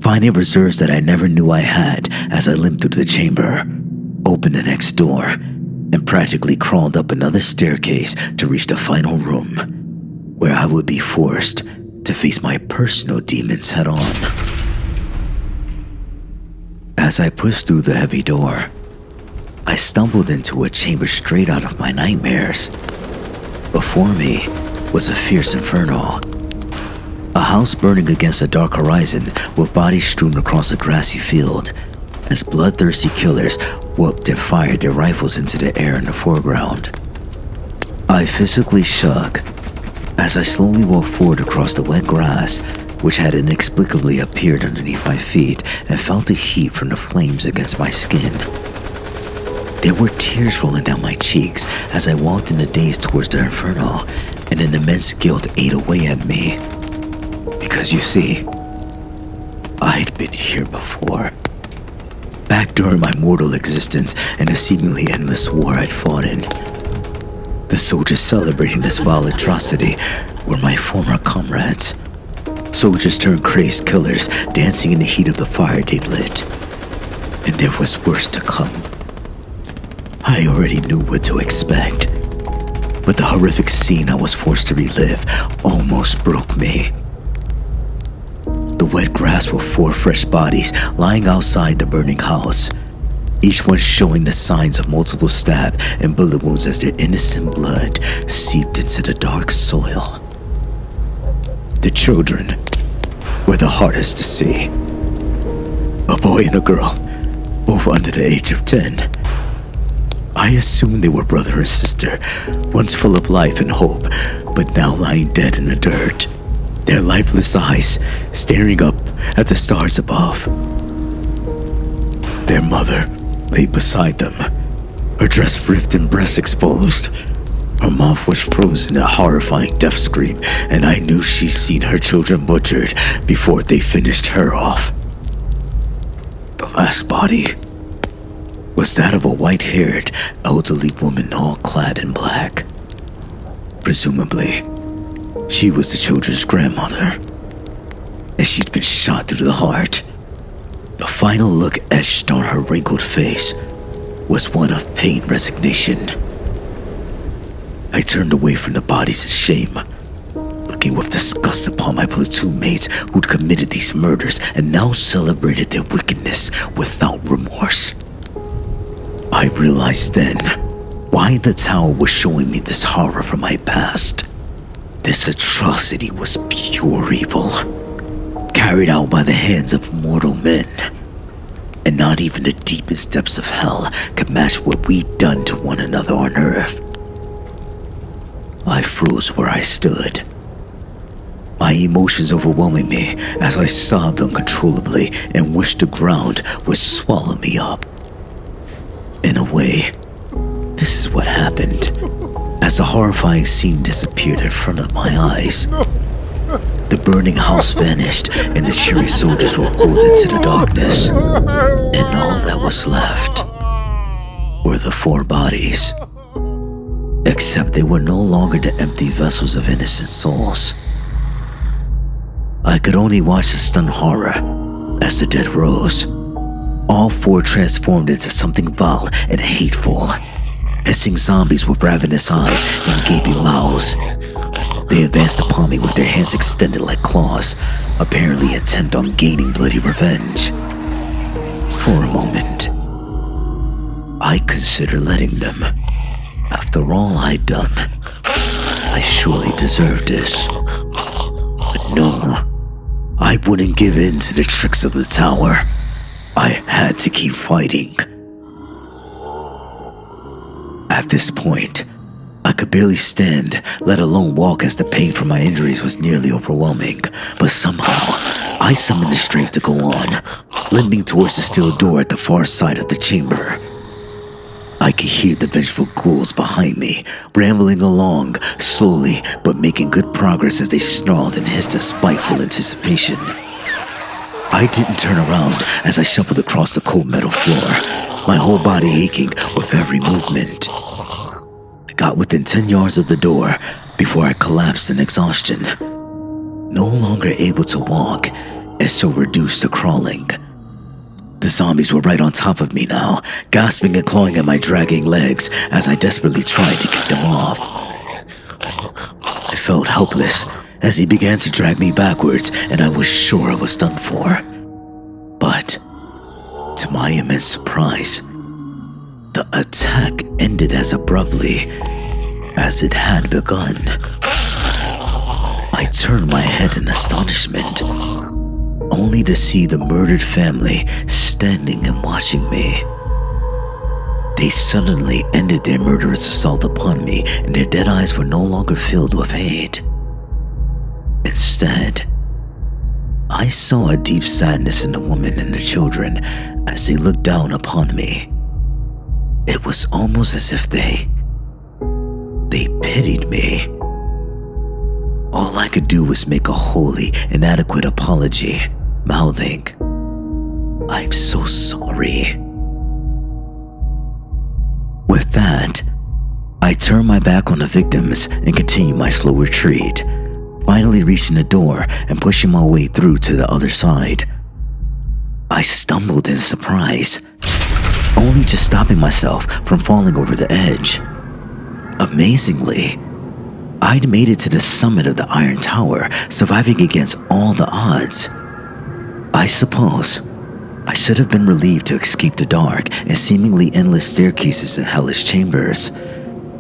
finding reserves that I never knew I had as I limped through the chamber, opened the next door, and practically crawled up another staircase to reach the final room, where I would be forced to face my personal demons head on. As I pushed through the heavy door, I stumbled into a chamber straight out of my nightmares. Before me was a fierce inferno. A house burning against a dark horizon with bodies strewn across a grassy field as bloodthirsty killers whooped and fired their rifles into the air in the foreground. I physically shook as I slowly walked forward across the wet grass, which had inexplicably appeared underneath my feet, and felt the heat from the flames against my skin. There were tears rolling down my cheeks as I walked in the daze towards the inferno, and an immense guilt ate away at me. Because you see, I'd been here before. Back during my mortal existence and the seemingly endless war I'd fought in. The soldiers celebrating this vile atrocity were my former comrades. Soldiers turned crazed killers, dancing in the heat of the fire they'd lit. And there was worse to come. I already knew what to expect, but the horrific scene I was forced to relive almost broke me. The wet grass were 4 fresh bodies lying outside the burning house, each one showing the signs of multiple stab and bullet wounds as their innocent blood seeped into the dark soil. The children were the hardest to see. A boy and a girl, both under the age of 10. I assumed they were brother and sister, once full of life and hope, but now lying dead in the dirt, their lifeless eyes staring up at the stars above. Their mother lay beside them, her dress ripped and breasts exposed. Her mouth was frozen in a horrifying death scream, and I knew she'd seen her children butchered before they finished her off. The last body was that of a white-haired, elderly woman all clad in black. Presumably, she was the children's grandmother, and she'd been shot through the heart. The final look etched on her wrinkled face was one of pain resignation. I turned away from the bodies in shame, looking with disgust upon my platoon mates who'd committed these murders and now celebrated their wickedness without remorse. I realized then why the tower was showing me this horror from my past. This atrocity was pure evil, carried out by the hands of mortal men. And not even the deepest depths of hell could match what we'd done to one another on Earth. I froze where I stood, my emotions overwhelming me as I sobbed uncontrollably and wished the ground would swallow me up. In a way, this is what happened. As the horrifying scene disappeared in front of my eyes, the burning house vanished and the cheery soldiers were pulled into the darkness, and all that was left were the 4 bodies. Except they were no longer the empty vessels of innocent souls. I could only watch the stunned horror as the dead rose. All 4 transformed into something vile and hateful, hissing zombies with ravenous eyes and gaping mouths. They advanced upon me with their hands extended like claws, apparently intent on gaining bloody revenge. For a moment, I considered letting them. After all I'd done, I surely deserved this. But no, I wouldn't give in to the tricks of the tower. I had to keep fighting. At this point, I could barely stand, let alone walk, as the pain from my injuries was nearly overwhelming. But somehow, I summoned the strength to go on, limping towards the steel door at the far side of the chamber. I could hear the vengeful ghouls behind me, rambling along, slowly but making good progress as they snarled and hissed in spiteful anticipation. I didn't turn around as I shuffled across the cold metal floor, my whole body aching with every movement. I got within 10 yards of the door before I collapsed in exhaustion, no longer able to walk and so reduced to crawling. The zombies were right on top of me now, gasping and clawing at my dragging legs as I desperately tried to kick them off. I felt helpless as he began to drag me backwards, and I was sure I was done for. But, to my immense surprise, the attack ended as abruptly as it had begun. I turned my head in astonishment, only to see the murdered family standing and watching me. They suddenly ended their murderous assault upon me, and their dead eyes were no longer filled with hate. Instead, I saw a deep sadness in the woman and the children as they looked down upon me. It was almost as if they pitied me. All I could do was make a wholly inadequate apology, mouthing, "I'm so sorry." With that, I turned my back on the victims and continued my slow retreat, finally reaching the door and pushing my way through to the other side. I stumbled in surprise, only just stopping myself from falling over the edge. Amazingly, I'd made it to the summit of the Iron Tower, surviving against all the odds. I suppose I should have been relieved to escape the dark and seemingly endless staircases and hellish chambers,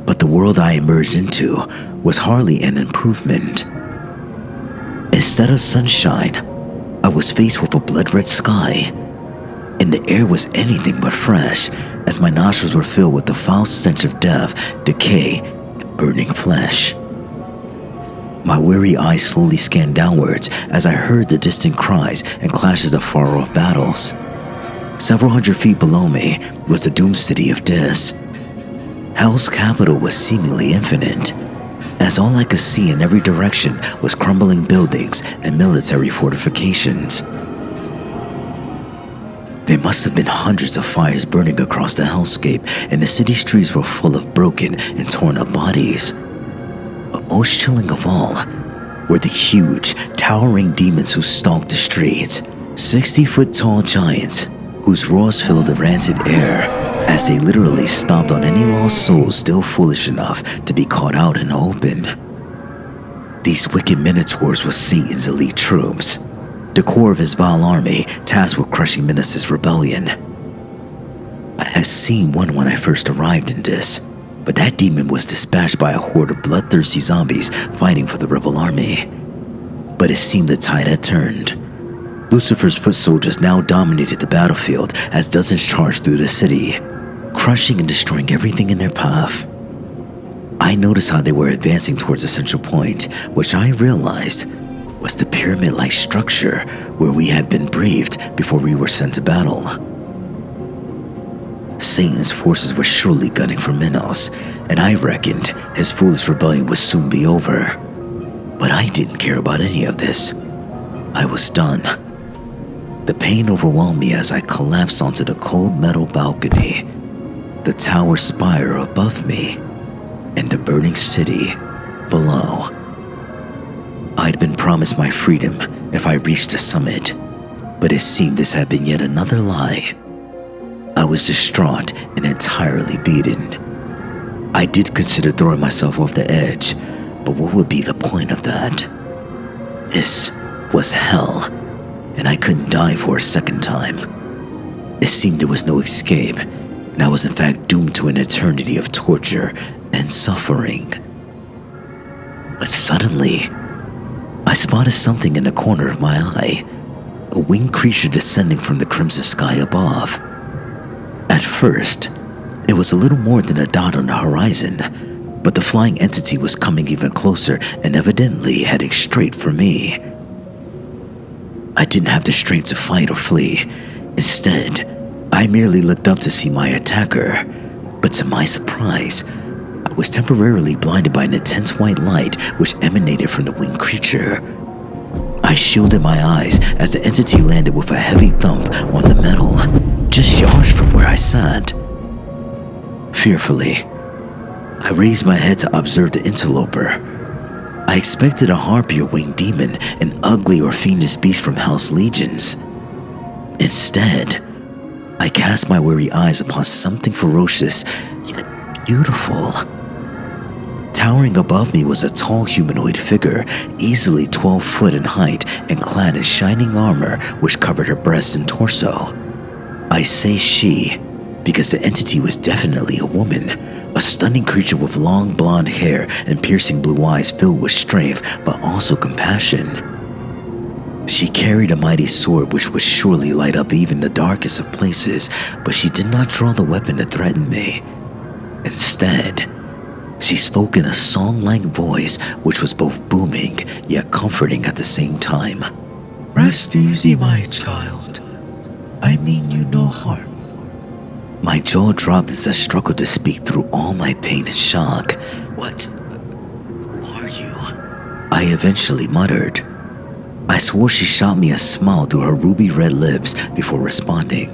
but the world I emerged into was hardly an improvement. Instead of sunshine, I was faced with a blood-red sky, and the air was anything but fresh, as my nostrils were filled with the foul stench of death, decay, and burning flesh. My weary eyes slowly scanned downwards as I heard the distant cries and clashes of far-off battles. Several hundred feet below me was the doomed city of Dis. Hell's capital was seemingly infinite, as all I could see in every direction was crumbling buildings and military fortifications. There must have been hundreds of fires burning across the hellscape, and the city streets were full of broken and torn up bodies. But most chilling of all were the huge, towering demons who stalked the streets, 60-foot tall giants whose roars filled the rancid air as they literally stomped on any lost souls still foolish enough to be caught out in the open. These wicked minotaurs were Satan's elite troops, the core of his vile army tasked with crushing Menace's rebellion. I had seen one when I first arrived in this, but that demon was dispatched by a horde of bloodthirsty zombies fighting for the rebel army. But it seemed the tide had turned. Lucifer's foot soldiers now dominated the battlefield as dozens charged through the city, crushing and destroying everything in their path. I noticed how they were advancing towards the central point, which I realized was the pyramid-like structure where we had been briefed before we were sent to battle. Satan's forces were surely gunning for Minos, and I reckoned his foolish rebellion would soon be over. But I didn't care about any of this. I was done. The pain overwhelmed me as I collapsed onto the cold metal balcony, the tower spire above me, and the burning city below. I'd been promised my freedom if I reached the summit, but it seemed this had been yet another lie. I was distraught and entirely beaten. I did consider throwing myself off the edge, but what would be the point of that? This was hell, and I couldn't die for a second time. It seemed there was no escape, and I was in fact doomed to an eternity of torture and suffering. But suddenly, I spotted something in the corner of my eye, a winged creature descending from the crimson sky above. At first, it was a little more than a dot on the horizon, but the flying entity was coming even closer and evidently heading straight for me. I didn't have the strength to fight or flee. Instead, I merely looked up to see my attacker, but to my surprise, I was temporarily blinded by an intense white light which emanated from the winged creature. I shielded my eyes as the entity landed with a heavy thump on the metal, just yards from where I sat. Fearfully, I raised my head to observe the interloper. I expected a harpy or winged demon, an ugly or fiendish beast from Hell's legions. Instead, I cast my weary eyes upon something ferocious, yet beautiful. Towering above me was a tall humanoid figure, easily 12 foot in height and clad in shining armor which covered her breast and torso. I say she, because the entity was definitely a woman, a stunning creature with long blonde hair and piercing blue eyes filled with strength but also compassion. She carried a mighty sword which would surely light up even the darkest of places, but she did not draw the weapon to threaten me. Instead, she spoke in a song-like voice which was both booming yet comforting at the same time. Rest easy, my child. I mean you no harm. My jaw dropped as I struggled to speak through all my pain and shock. Who are you? I eventually muttered. I swore she shot me a smile through her ruby red lips before responding.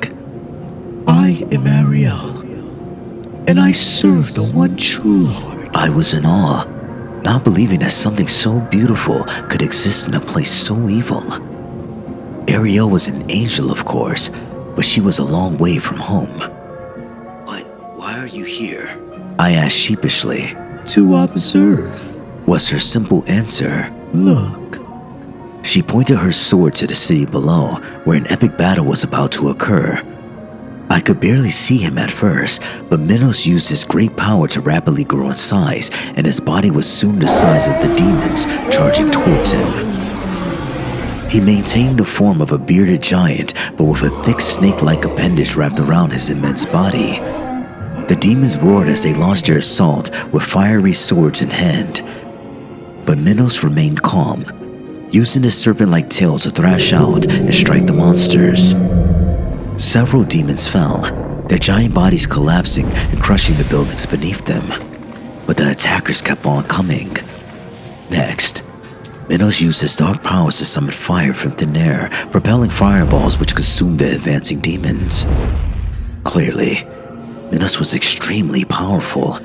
I am Ariel, and I serve the one true Lord. I was in awe, not believing that something so beautiful could exist in a place so evil. Ariel was an angel, of course, but she was a long way from home. "But why are you here?" I asked sheepishly. "To observe," was her simple answer. "Look." She pointed her sword to the city below, where an epic battle was about to occur. I could barely see him at first, but Minos used his great power to rapidly grow in size, and his body was soon the size of the demons charging towards him. He maintained the form of a bearded giant, but with a thick snake-like appendage wrapped around his immense body. The demons roared as they launched their assault with fiery swords in hand. But Minos remained calm, using his serpent-like tail to thrash out and strike the monsters. Several demons fell, their giant bodies collapsing and crushing the buildings beneath them. But the attackers kept on coming. Next, Minos used his dark powers to summon fire from thin air, propelling fireballs which consumed the advancing demons. Clearly, Minos was extremely powerful,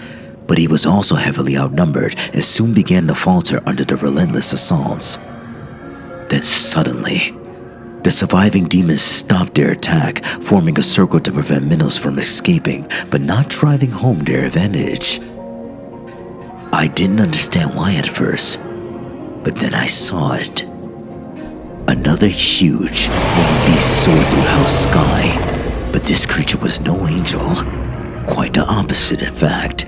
but he was also heavily outnumbered and soon began to falter under the relentless assaults. Then suddenly, the surviving demons stopped their attack, forming a circle to prevent Minos from escaping, but not driving home their advantage. I didn't understand why at first, but then I saw it. Another huge, winged beast soared through hell's sky, but this creature was no angel. Quite the opposite, in fact.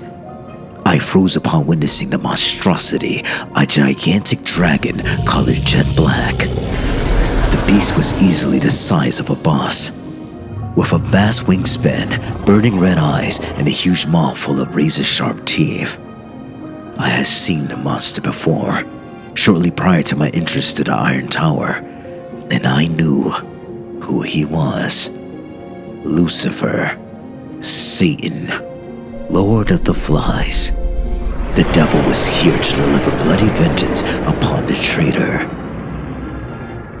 I froze upon witnessing the monstrosity, a gigantic dragon colored jet black. The beast was easily the size of a boss, with a vast wingspan, burning red eyes, and a huge maw full of razor-sharp teeth. I had seen the monster before, shortly prior to my entrance to the Iron Tower, and I knew who he was. Lucifer, Satan, Lord of the Flies. The devil was here to deliver bloody vengeance upon the traitor.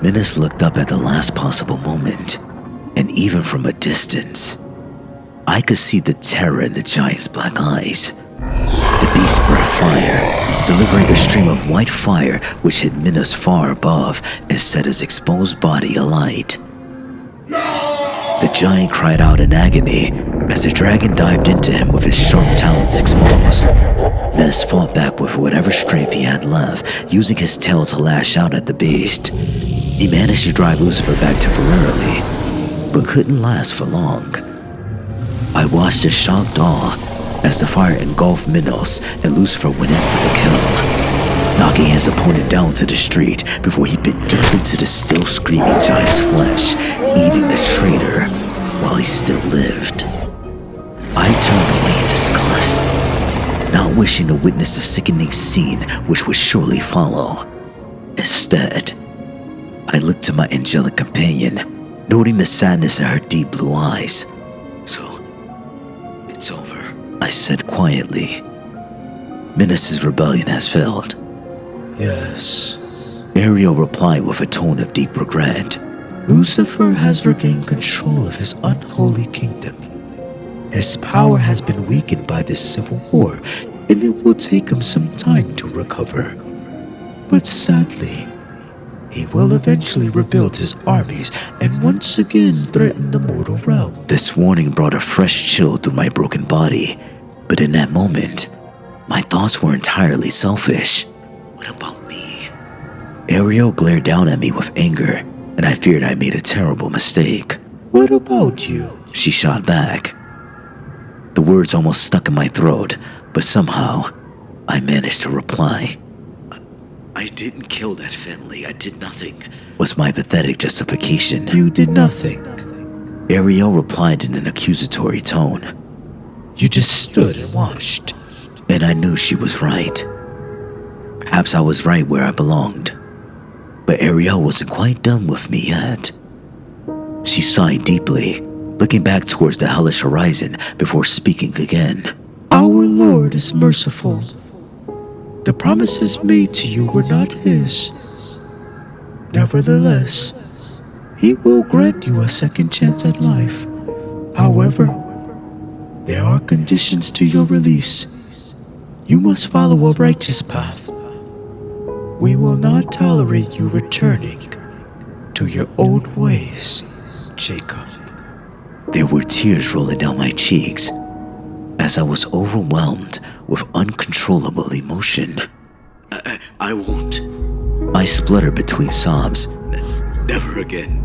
Minos looked up at the last possible moment, and even from a distance, I could see the terror in the giant's black eyes. The beast spread fire, delivering a stream of white fire which hit Minos far above and set his exposed body alight. The giant cried out in agony as the dragon dived into him with his sharp talons exposed. Minos fought back with whatever strength he had left, using his tail to lash out at the beast. He managed to drive Lucifer back temporarily, but couldn't last for long. I watched in shocked awe as the fire engulfed Minos and Lucifer went in for the kill, knocking his opponent down to the street before he bit deep into the still screaming giant's flesh, eating the traitor while he still lived. I turned away in disgust, not wishing to witness the sickening scene which would surely follow. Instead, I looked to my angelic companion, noting the sadness in her deep blue eyes. "So, it's over," I said quietly. "Minos' rebellion has failed." "Yes," Ariel replied with a tone of deep regret. "Lucifer has regained control of his unholy kingdom. His power has been weakened by this civil war, and it will take him some time to recover. But sadly, he will eventually rebuild his armies and once again threaten the mortal realm." This warning brought a fresh chill through my broken body, but in that moment, my thoughts were entirely selfish. What about me? Ariel glared down at me with anger, and I feared I made a terrible mistake. "What about you?" she shot back. The words almost stuck in my throat, but somehow, I managed to reply. "I didn't kill that family. I did nothing," was my pathetic justification. "You did nothing," Ariel replied in an accusatory tone. "You just stood and watched." And I knew she was right. Perhaps I was right where I belonged. But Ariel wasn't quite done with me yet. She sighed deeply, looking back towards the hellish horizon before speaking again. "Our Lord is merciful. The promises made to you were not his. Nevertheless, he will grant you a second chance at life. However, there are conditions to your release. You must follow a righteous path. We will not tolerate you returning to your old ways, Jacob. There were tears rolling down my cheeks as I was overwhelmed with uncontrollable emotion. I won't. I spluttered between sobs. Never again.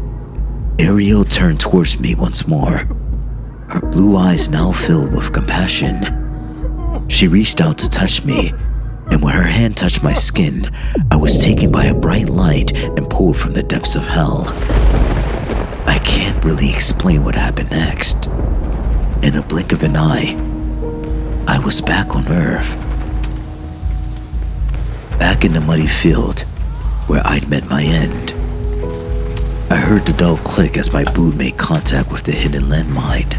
Ariel turned towards me once more, her blue eyes now filled with compassion. She reached out to touch me, and when her hand touched my skin, I was taken by a bright light and pulled from the depths of hell. I can't really explain what happened next. In a blink of an eye, I was back on Earth. Back in the muddy field where I'd met my end. I heard the dull click as my boot made contact with the hidden landmine.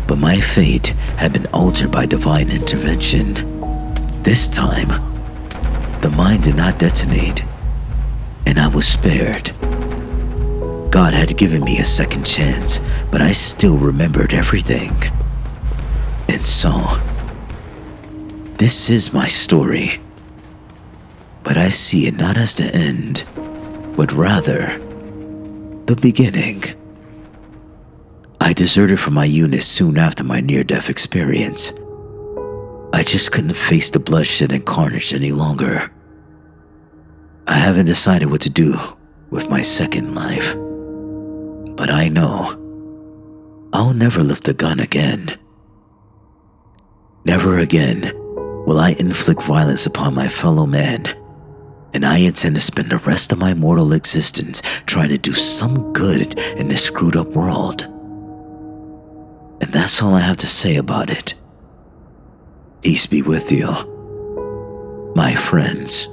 But my fate had been altered by divine intervention. This time, the mine did not detonate, and I was spared. God had given me a second chance, but I still remembered everything. And so, this is my story. But I see it not as the end, but rather the beginning. I deserted from my unit soon after my near-death experience. I just couldn't face the bloodshed and carnage any longer. I haven't decided what to do with my second life, but I know I'll never lift a gun again. Never again will I inflict violence upon my fellow man, and I intend to spend the rest of my mortal existence trying to do some good in this screwed up world. And that's all I have to say about it. Peace be with you, my friends.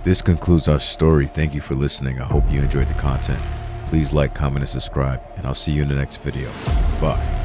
This concludes our story. Thank you for listening. I hope you enjoyed the content. Please like, comment, and subscribe, and I'll see you in the next video. Bye.